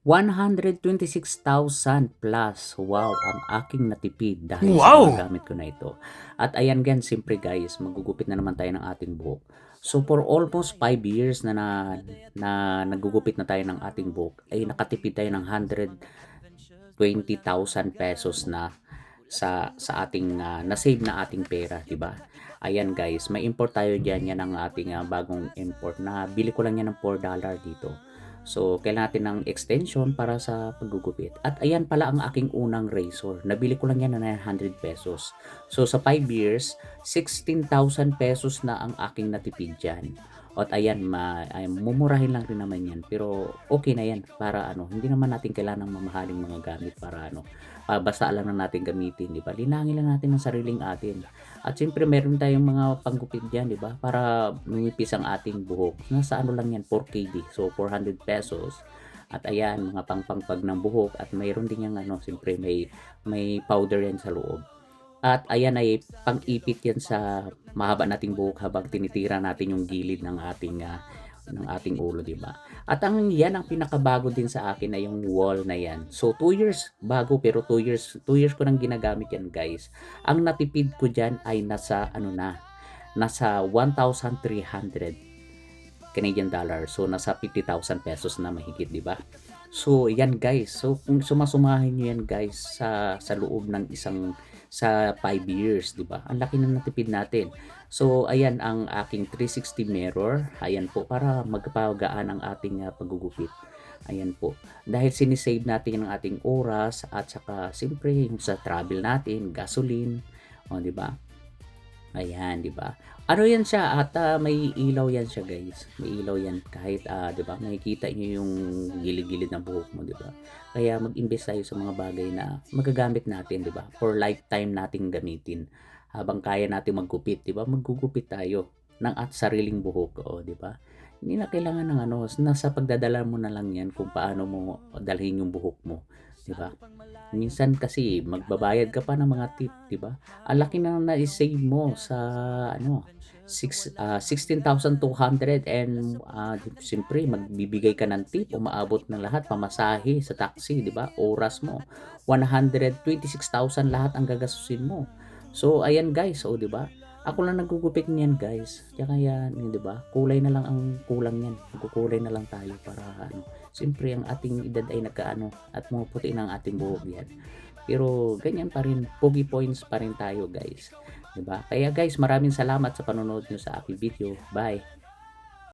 126,000 plus. Wow, ang aking natipid dahil sa Wow! mga gamit ko na ito. At ayan gan, siyempre guys, magugupit na naman tayo ng ating buhok. So for almost 5 years na nagugupit na tayo ng ating buhok, ay nakatipid tayo ng 120,000 pesos na sa ating na-save na ating pera, 'di ba? Ayan guys, may import tayo diyan, yan ang ating bagong import na bili ko lang yan ng $4 dito. So, kailangan natin ng extension para sa paggugupit. At ayan pala ang aking unang razor. Nabili ko lang yan na 900 pesos. So, sa 5 years, 16,000 pesos na ang aking natipid dyan. At ayan, mumurahin lang rin naman yan. Pero okay na yan para hindi naman natin kailangan ng mamahaling mga gamit para basta alam na natin gamitin, di ba? Linangin lang natin ang sariling atin. At siyempre meron tayong mga panggupit diyan, di ba? Para lumipis ang ating buhok. Nasa lang yan, 4KD. So 400 pesos. At ayan, mga pangpangpag ng buhok at mayroon din yung siyempre may powder yan sa loob. At ayan ay pang-ipit yan sa mahaba nating buhok habang tinitira natin yung gilid ng ating ulo, di ba? At yan ang pinakabago din sa akin na yung wall na yan. So 2 years bago pero 2 years ko nang ginagamit yan, guys. Ang natipid ko diyan ay nasa 1,300 Canadian dollar. So nasa 50,000 pesos na mahigit, di ba? So yan guys. So kung sumasumahin niyo yan guys sa loob ng sa 5 years, di ba? Ang laki ng natipid natin. So ayan ang aking 360 mirror. Ayan po para magpagaan ang ating paggugupit. Ayan po. Dahil sinisave natin ang ating oras at saka siyempre yung sa travel natin, gasoline, o di ba? Ayan, 'di ba? Ano 'yan siya at may ilaw 'yan siya, guys. May ilaw 'yan kahit 'di ba, makikita niyo yung gilid-gilid ng buhok mo, 'di ba? Kaya mag-invest tayo sa mga bagay na magagamit natin, 'di ba? For lifetime nating gamitin. Habang kaya nating maggupit, 'di ba? Maggugupit tayo ng at sariling buhok, o 'di ba? Hindi na kailangan ng nasa pagdadala mo na lang 'yan kung paano mo dalhin yung buhok mo, 'di ba? Minsan kasi magbabayad ka pa ng mga tip, 'di ba? Ang laki na na-save mo sa 16,200 and siyempre magbibigay ka ng tip, umaabot ng lahat pamasahe sa taxi, 'di ba? Oras mo 126,000 lahat ang gagastusin mo. So ayan guys, oh 'di ba? Ako lang nagugupit niyan guys. Kaya 'di ba? Kulay na lang ang kulang niyan. Magkukulay na lang tayo para siyempre ang ating edad ay nagkaano at pumuputi ng ating buhok yan. Pero ganyan pa rin, pogi points pa rin tayo guys. 'Di ba? Kaya guys, maraming salamat sa panonood nyo sa aking video. Bye!